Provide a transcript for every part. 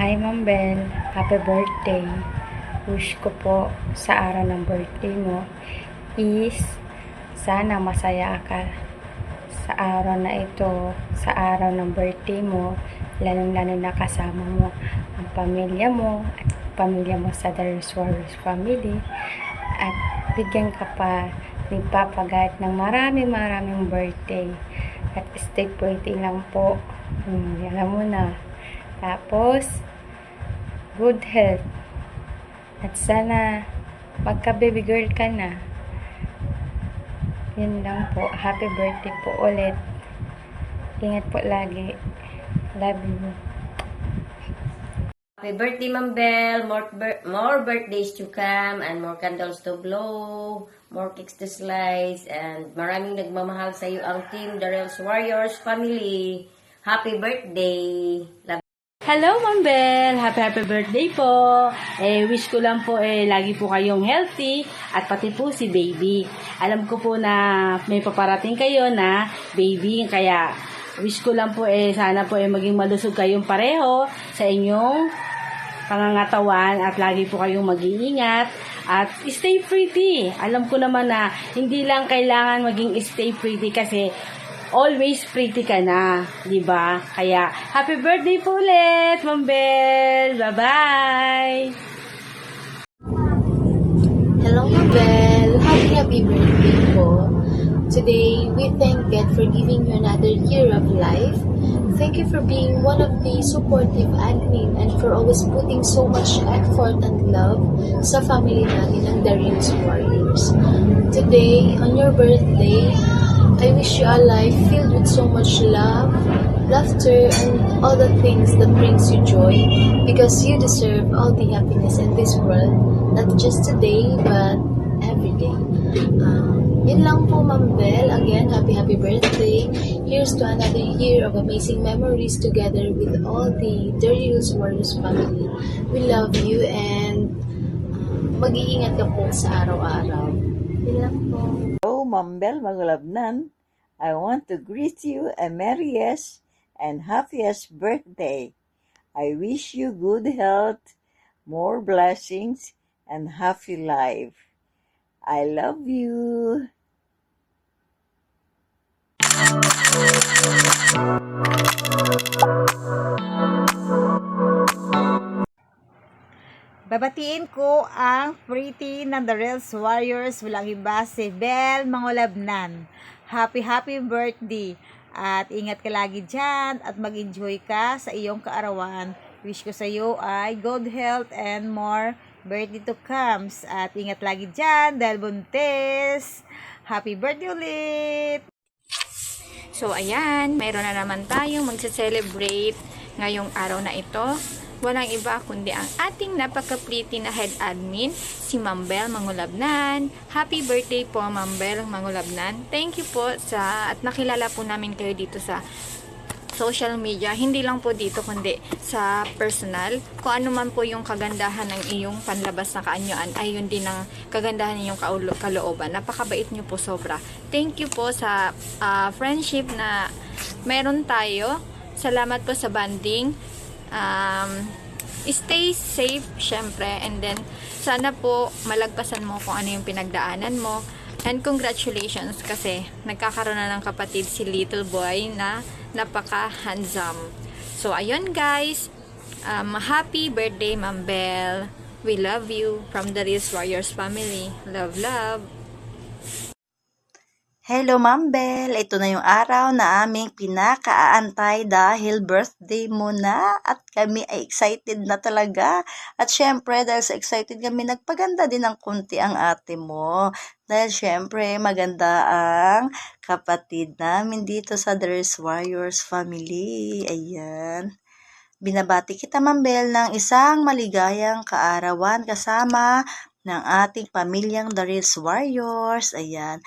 Hi Ma'am Bel, happy birthday. Wish ko po sa araw ng birthday mo is sana masaya ka sa araw na ito, sa araw ng birthday mo, lalong-lalo na kasama mo ang pamilya mo at pamilya mo sa The Suarez family, at bigyan ka pa ni Papa God ng maraming birthday, at stay pretty lang po. Alam mo na. Tapos, good health. At sana, magka-baby girl ka na. Yun lang po. Happy birthday po ulit. Ingat po lagi. Love you. Happy birthday, Ma'am Bel. More birthdays to come and more candles to blow, more cakes to slice, and maraming nagmamahal sa iyo ang Team Darrell's Warriors family. Happy birthday. Love. Hello, Ma'am Bel! Happy birthday po! Wish ko lang po lagi po kayong healthy at pati po si baby. Alam ko po na may paparating kayo na baby, kaya wish ko lang po sana po maging malusog kayong pareho sa inyong pangangatawan at lagi po kayong mag-iingat at stay pretty. Alam ko naman na hindi lang kailangan maging stay pretty kasi always pretty ka na, di ba? Kaya, happy birthday po ulit, Ma'am Bel! Bye-bye! Hello, Mabel. Happy birthday po. Today, we thank God for giving you another year of life. Thank you for being one of the supportive admin and for always putting so much effort and love sa family natin ng Darrell's Warriors. Today, on your birthday, I wish you a life filled with so much love, laughter, and all the things that brings you joy, because you deserve all the happiness in this world, not just today, but every day. Yun lang po, Ma'am Bel. Again, happy birthday. Here's to another year of amazing memories together with all the Darrell's Warriors family. We love you and mag-iingat ka po sa araw-araw. Yun lang po. Hello, Ma'am Bel Mangulabnan. I want to greet you a merriest and happiest birthday. I wish you good health, more blessings, and happy life. I love you. Babatiin ko ang pretty ng Darrell's Warriors, walang iba si Bel Mangulabnan. Happy birthday! At ingat ka lagi dyan at mag-enjoy ka sa iyong kaarawan. Wish ko sa iyo ay good health and more birthday to comes. At ingat lagi dyan dahil buntis. Happy birthday ulit! So, ayan, mayroon na naman tayong magse-celebrate ngayong araw na ito. Walang iba kundi ang ating napaka-pretty na head admin, si Ma'am Bel Mangulabnan. Happy birthday po, Ma'am Bel Mangulabnan. Thank you po at nakilala po namin kayo dito sa social media. Hindi lang po dito kundi sa personal. Kung ano man po yung kagandahan ng iyong panlabas na kaanyuan, ay yun din ang kagandahan ng iyong kalooban. Napakabait niyo po sobra. Thank you po sa friendship na meron tayo. Salamat po sa banding. Stay safe syempre, and then sana po malagpasan mo kung ano yung pinagdaanan mo, and congratulations kasi nagkakaroon na ng kapatid si little boy na napaka handsome. So ayun guys, happy birthday Ma'am Bel, we love you from the Darrell's Warriors family. Love. Hello, Ma'am Bel. Ito na yung araw na aming pinakaaantay dahil birthday mo na at kami ay excited na talaga. At syempre, dahil sa excited kami, nagpaganda din ng kunti ang ate mo. Dahil syempre, maganda ang kapatid namin dito sa Darrell's Warriors family. Ayan. Binabati kita, Ma'am Bel, ng isang maligayang kaarawan kasama ng ating pamilyang Darrell's Warriors. Ayan.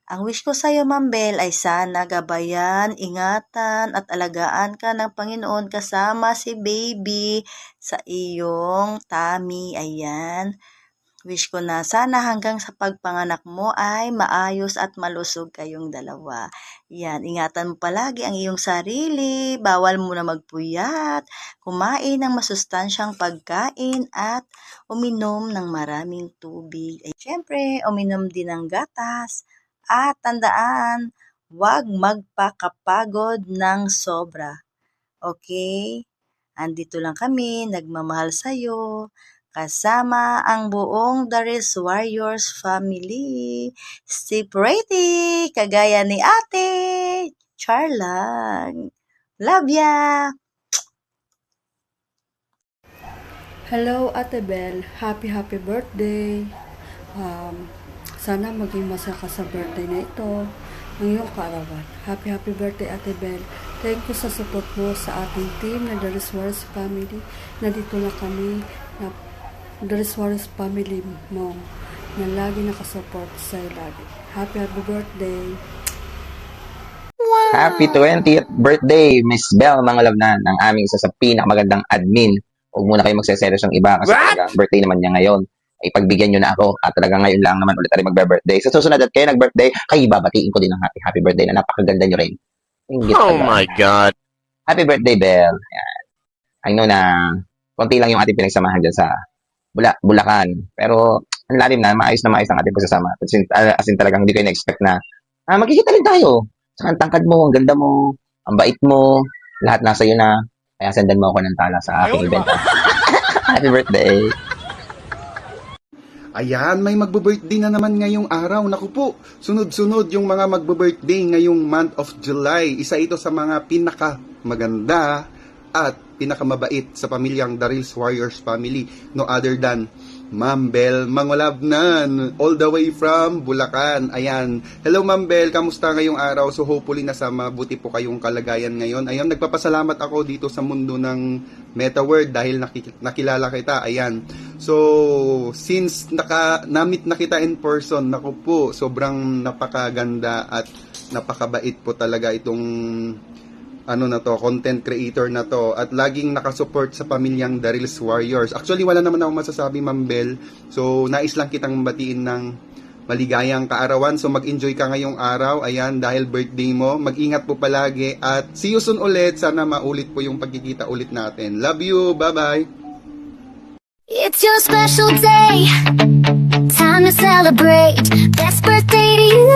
Ang wish ko sa iyo, Ma'am Bel, ay sana gabayan, ingatan at alagaan ka ng Panginoon kasama si baby sa iyong tummy. Ayan. Wish ko na sana hanggang sa pagpanganak mo ay maayos at malusog kayong dalawa. Yan, ingatan mo palagi ang iyong sarili, bawal mo na magpuyat, kumain ng masustansyang pagkain at uminom ng maraming tubig. Ay, syempre, uminom din ng gatas at tandaan, huwag magpakapagod ng sobra. Okay? Andito lang kami, nagmamahal sa'yo. Kasama ang buong Daris Warriors family. Stay pretty, kagaya ni ate. Char lang. Love ya! Hello, Ate Bel. Happy birthday. Sana maging masaya ka sa birthday na ito ng iyong kaarawan. Happy birthday, Ate Bel. Thank you sa support mo sa ating team na The Riswaris Family. Nandito na kami na The Riswaris Family mo na lagi nakasupport sa'yo lagi. Happy birthday. Happy 20th birthday, Miss Belle Mangalavnan, ang aming isa sa pinakamagandang admin. Huwag muna kayo magseselos ng iba kasi talaga birthday naman niya ngayon. Ay pagbigyan nyo na ako at talaga ngayon lang naman ulit tayo magbe-birthday. Sa susunod at kayo nag-birthday, kayo babatiin ko din ng happy birthday na napakaganda nyo rin. Oh my God. Happy birthday, Belle. Ayan. I know na konti lang yung ating pinagsamahan dyan sa Bulacan. Pero ang lalim na maayos ang ating pagsasama. As in talagang hindi kayo na-expect na magkikita rin tayo. Saka ang tangkad mo, ang ganda mo, ang bait mo, lahat nasa iyo na. Kaya sendan mo ako ng tala sa aking event. Happy birthday. Ayan, may magbe-birthday na naman ngayong araw. Naku po, sunod-sunod yung mga magbe-birthday ngayong month of July. Isa ito sa mga pinakamaganda at pinakamabait sa pamilyang Darils Warriors family. No other than Ma'am Belle Mangalavnan, all the way from Bulacan. Ayan. Hello Ma'am Belle, kamusta ngayong araw? So hopefully nasa mabuti po kayong kalagayan ngayon. Ayan, nagpapasalamat ako dito sa mundo ng MetaWorld dahil nakilala kita. Ayan. So, since namit na kita in person, naku po, sobrang napakaganda at napakabait po talaga itong content creator na to, at laging nakasupport sa pamilyang Darils Warriors. Actually, wala naman akong masasabi, Ma'am Belle. So, nais lang kitang batiin ng maligayang kaarawan. So, mag-enjoy ka ngayong araw. Ayan, dahil birthday mo. Mag-ingat po palagi at see you soon ulit. Sana maulit po yung pagkikita ulit natin. Love you. Bye-bye. It's your special day. Time to celebrate. Best birthday to you.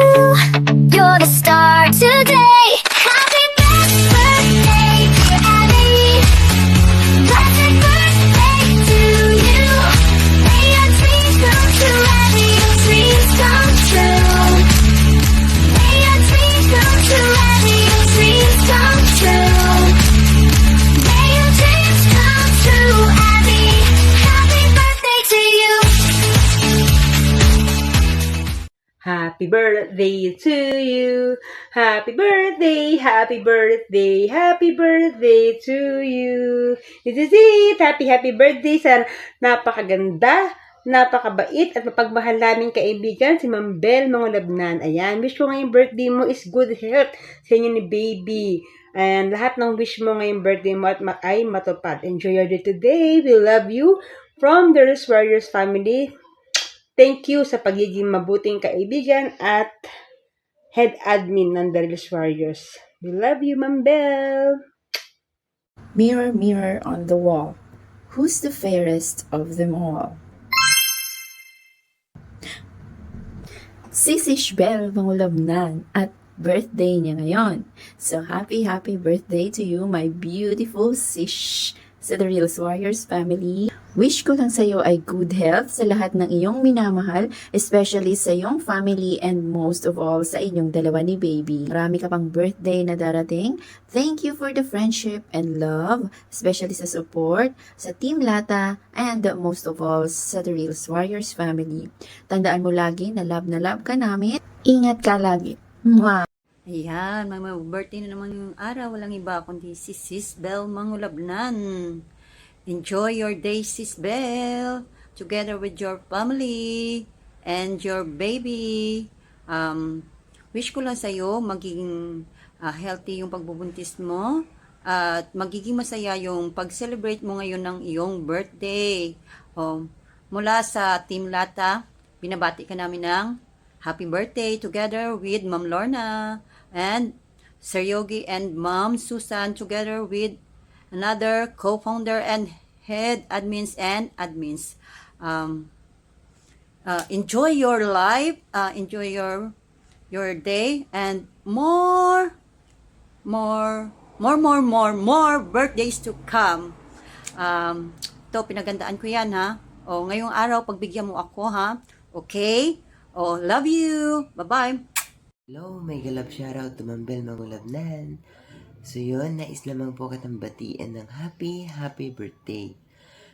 You're the star today. Happy birthday, dear Abby. Blessed birthday to you. May your dreams come true, Abby. Your dreams come true. May your dreams come true, Abby. Your dreams come true. May your dreams come true, Abby. Happy birthday to you. Happy birthday to you. Happy birthday, happy birthday, happy birthday to you. This is it. Happy birthday sa napakaganda, napakabait at mapagmahal naming kaibigan si Ma'am Belle Mangalavnan. Ayan, wish ko ngayong birthday mo is good health sa inyo ni baby. And lahat ng wish mo ngayong birthday mo ay matupad. Enjoy your day today. We love you from the Darils Warriors family. Thank you sa pagiging mabuting kaibigan at head admin ng Darils Warriors. We love you, Ma'am Belle. Mirror, mirror on the wall, who's the fairest of them all? Si Belle Mangalavnan at birthday niya ngayon. So happy birthday to you, my beautiful Sish sa The Darils Warriors family. Wish ko lang sa iyo ay good health sa lahat ng iyong minamahal, especially sa iyong family and most of all sa inyong dalawa ni baby. Marami ka pang birthday na darating. Thank you for the friendship and love, especially sa support, sa Team Lata, and most of all sa The Darils Warriors family. Tandaan mo lagi na love ka namin. Ingat ka lagi. Mwah! Ayan, may birthday na naman yung araw. Walang iba kundi si Sis Belle Mangalavnan. Enjoy your day, Sis Belle, together with your family and your baby. Wish ko lang sa'yo magiging healthy yung pagbubuntis mo at magiging masaya yung pag-celebrate mo ngayon ng iyong birthday. mula sa Team Lata, binabati ka namin ng happy birthday together with Ma'am Lorna and Sir Yogi and Ma'am Susan together with another co-founder and head admins and admins. Enjoy your life, enjoy your day, and more birthdays to come. Ito, pinagandaan ko yan, ha? O, ngayong araw, pagbigyan mo ako, ha? Okay? O, love you! Bye-bye! Hello, may galap shoutout to Mambel Mangulabnan. So yun, nais lamang po kitang batiin ng happy birthday.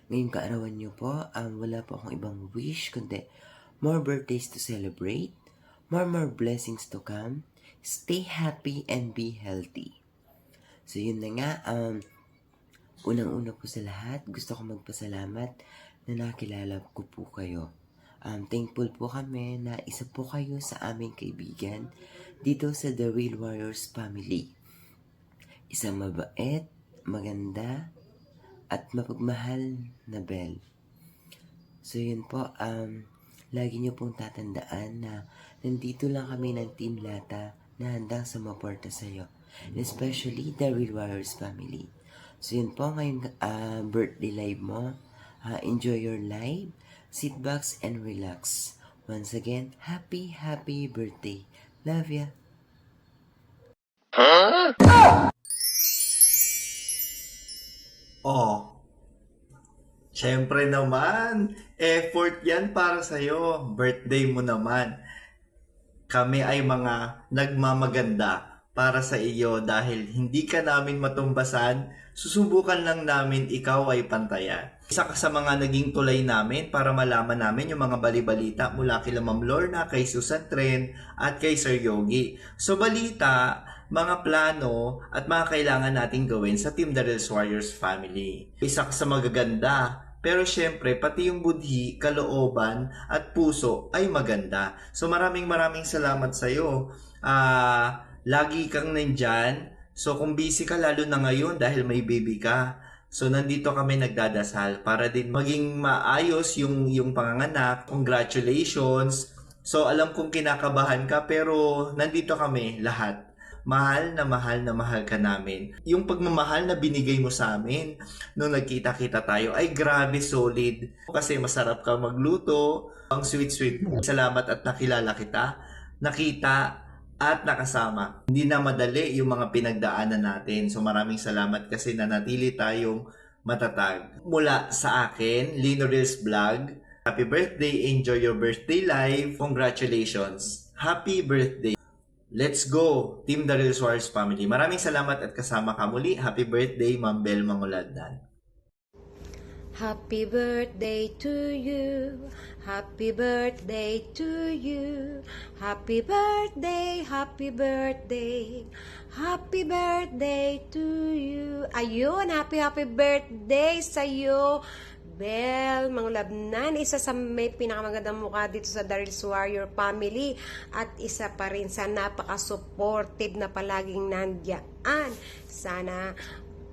Ngayong kaarawan niyo po, wala po akong ibang wish, kundi more birthdays to celebrate, more blessings to come, stay happy and be healthy. So yun na nga, unang-una po sa lahat, gusto ko magpasalamat na nakilala ko po kayo. Thankful po kami na isa po kayo sa aming kaibigan dito sa The Real Warriors Family. Isang mabait, maganda, at mapagmahal na Belle. So yun po, lagi niyo pong tatandaan na nandito lang kami ng Team Lata na handang sumuporta sa iyo. And especially The Real Warriors Family. So yun po, ngayong birthday live mo, enjoy your life. Sit back and relax. Once again, happy birthday. Love ya. Oh, syempre naman, effort yan para sa'yo. Birthday mo naman. Kami ay mga nagmamaganda para sa iyo dahil hindi ka namin matumbasan, susubukan lang namin ikaw ay pantayan. Isa ka sa mga naging tulay namin para malaman namin yung mga balibalita mula kay Ma'am Lorna, kay Susan Tren, at kay Sir Yogi. So balita, mga plano, at mga kailangan nating gawin sa Team The Real Warriors Family. Isa ka sa magaganda, pero syempre, pati yung budhi, kalooban, at puso ay maganda. So maraming salamat sa'yo. Lagi kang nandyan. So kung busy ka lalo na ngayon dahil may baby ka, so nandito kami nagdadasal para din maging maayos yung panganganak. Congratulations. So alam kong kinakabahan ka pero nandito kami lahat. Mahal na mahal ka namin. Yung pagmamahal na binigay mo sa amin nung nagkita-kita tayo ay grabe solid. Kasi masarap ka magluto. Ang sweet mo. Salamat at nakilala kita. Nakita at nakasama. Hindi na madali yung mga pinagdaanan natin. So maraming salamat kasi nanatili tayong matatag. Mula sa akin, Lino Reels Vlog, happy birthday, enjoy your birthday life. Congratulations. Happy birthday. Let's go, Team The Real Warriors Family. Maraming salamat at kasama ka muli. Happy birthday, Ma'am Belle Manguladnan. Happy birthday to you. Happy birthday to you. Happy birthday, happy birthday. Happy birthday to you. Ayun, happy birthday sa'yo, Belle Manguladnan. Isa sa may pinakamagandang mukha dito sa The Real Warrior Family. At isa pa rin sa napaka-supportive na palaging nandiyan. Sana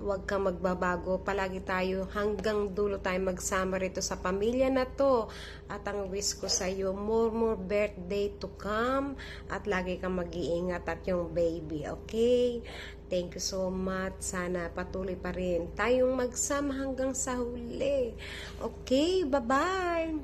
huwag kang magbabago. Palagi tayo hanggang dulo tayo magsama rito sa pamilya na to. At ang wish ko sa iyo, more birthday to come. At lagi kang mag-iingat at yung baby, okay? Thank you so much. Sana patuloy pa rin tayong magsama hanggang sa huli. Okay, bye-bye!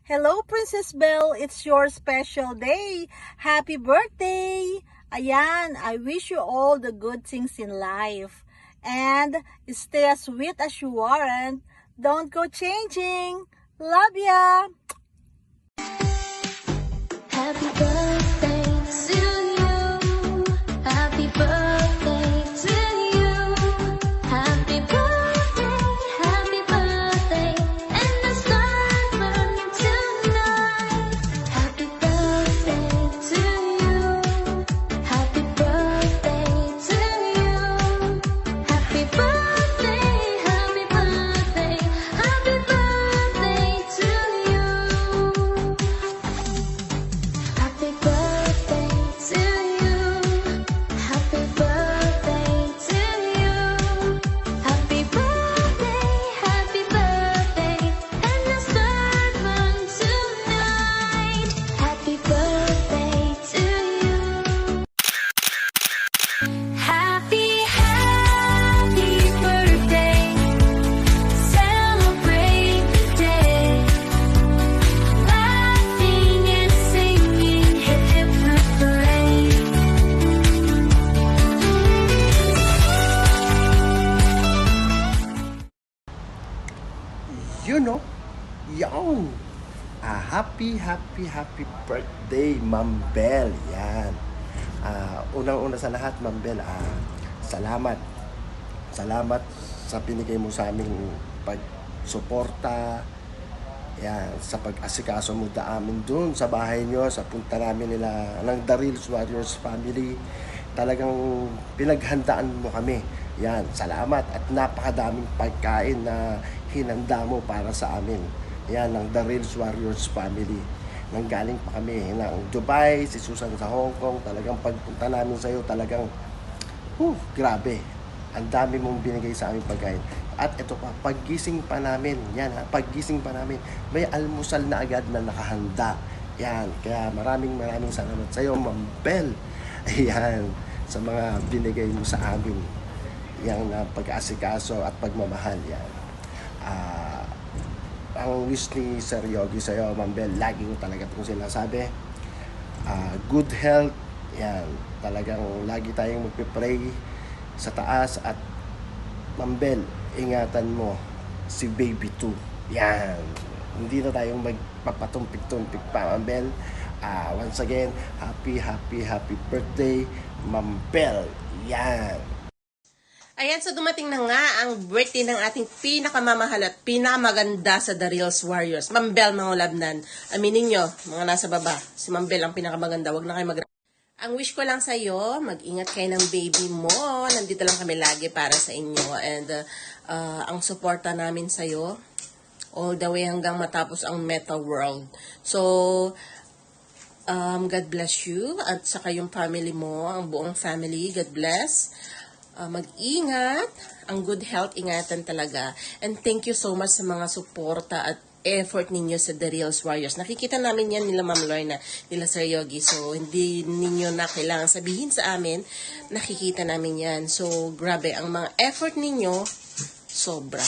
Hello, Princess Belle. It's your special day. Happy birthday! Ayan, I wish you all the good things in life. And stay as sweet as you are. Don't go changing. Love ya! Happy birthday to you. Happy birthday to you. Happy birthday, and the stars burning tonight. Happy birthday to you. Happy birthday to you. Happy birthday, happy birthday, happy birthday to you. Happy birthday. you know, yun. Happy birthday, Ma'am Bel. Yan. Unang-una sa lahat, Ma'am Bel, salamat. Salamat sa binigay mo sa aming pagsuporta, yan, sa pag-asikaso mo amin dun sa bahay nyo, sa punta namin nila ng The Real Warriors family. Talagang pinaghandaan mo kami. Yan, salamat. At napakadaming pagkain na hinanda mo para sa amin. Yan, ng The Real Warriors family. Nanggaling pa kami ng Dubai, si Susan sa Hong Kong. Talagang pagpunta namin sa iyo, talagang, grabe. Ang dami mong binigay sa aming pagkain. At ito pa, paggising pa namin, yan ha, paggising pa namin, may almusal na agad na nakahanda. Yan, kaya maraming salamat sa iyo, Ma'am Bel. Ayan, sa mga binigay mo sa amin. Yang pag-asikaso at pagmamahal yan. Ang wish ni Sir Yogi sa iyo, Ma'am Bel, lagi ko talaga itong sinasabi. Good health, yan, talagang lagi tayong magpipray sa taas. At Ma'am Bel, ingatan mo si Baby 2. Yan. Hindi na tayong magpapatumpik-tumpik pa, Ma'am Bel. Once again, happy birthday, Ma'am Bel. Yan. Ayan, so dumating na nga ang birthday ng ating pinakamamahal at pinakamaganda sa The Real Warriors, Ma'am Bel Mangulabnan. Aminin nyo, mga nasa baba, si Ma'am Bel ang pinakamaganda. Huwag na kayo Ang wish ko lang sa iyo, mag-ingat kayo ng baby mo. Nandito lang kami lagi para sa inyo. And ang suporta namin sa iyo, all the way hanggang matapos ang Meta World. So, God bless you. At saka yung family mo, ang buong family, God bless. Mag-ingat. Ang good health, ingatan talaga. And thank you so much sa mga suporta at effort ninyo sa The Real Warriors. Nakikita namin yan nila Ma'am Lorna, nila Sir Yogi. So, hindi ninyo na kailangan sabihin sa amin. Nakikita namin yan. So, grabe. Ang mga effort ninyo, sobra.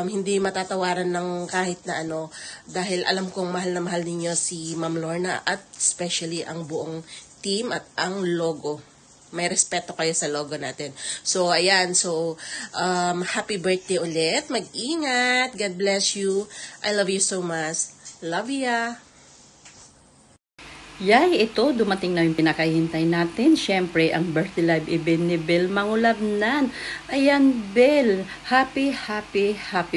Hindi matatawaran ng kahit na ano. Dahil alam kong mahal na mahal ninyo si Ma'am Lorna at especially ang buong team at ang logo. May respeto kayo sa logo natin. So, ayan. So, happy birthday ulit. Mag-ingat. God bless you. I love you so much. Love ya. Yay, ito, dumating na yung pinakahintay natin. Siyempre, ang birthday live event ni Bel Mangulabnan. Ayan, Bel, happy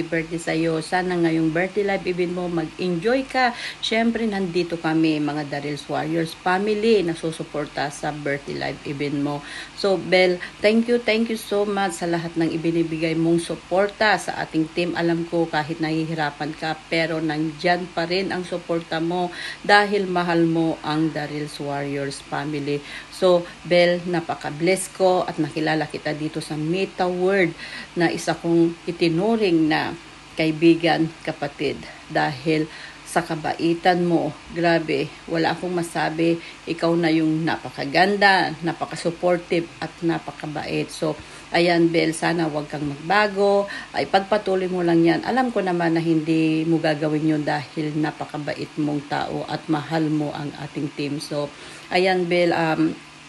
birthday sa'yo. Sana ngayong birthday live event mo, mag-enjoy ka. Siyempre, nandito kami, mga The Real Warriors family, na susuporta sa birthday live event mo. So, Bel, thank you so much sa lahat ng ibinibigay mong suporta sa ating team. Alam ko, kahit nahihirapan ka, pero nandyan pa rin ang suporta mo dahil mahal mo ang The Real Warriors family. So, Bel, napaka-bless ko at nakilala kita dito sa Meta World na isa kong itinuring na kaibigan, kapatid. Dahil sa kabaitan mo, grabe, wala akong masabi. Ikaw na yung napakaganda, napaka-supportive at napakabait. So, ayan, Bel, sana wag kang magbago. Ay, pagpatuloy mo lang yan. Alam ko naman na hindi mo gagawin yun dahil napakabait mong tao at mahal mo ang ating team. So, ayan, Bel,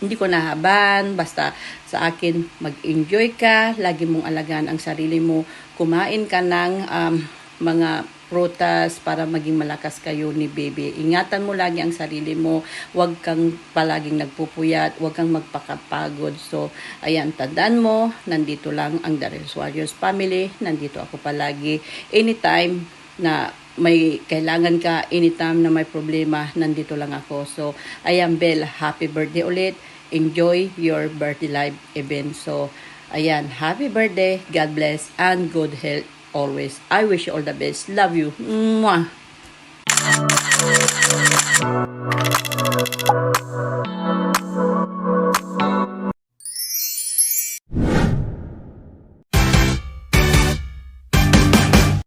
hindi ko nahaban. Basta sa akin, mag-enjoy ka. Lagi mong alagaan ang sarili mo. Kumain ka ng mga prutas para maging malakas kayo ni baby. Ingatan mo lagi ang sarili mo. Huwag kang palaging nagpupuyat. Huwag kang magpakapagod. So, ayan, tandaan mo, nandito lang ang The Real Warriors family. Nandito ako palagi. Anytime na may kailangan ka, anytime na may problema, nandito lang ako. So, ayan, Bel, happy birthday ulit. Enjoy your birthday live event. So, ayan, happy birthday. God bless and good health always. I wish you all the best. Love you. Mwah.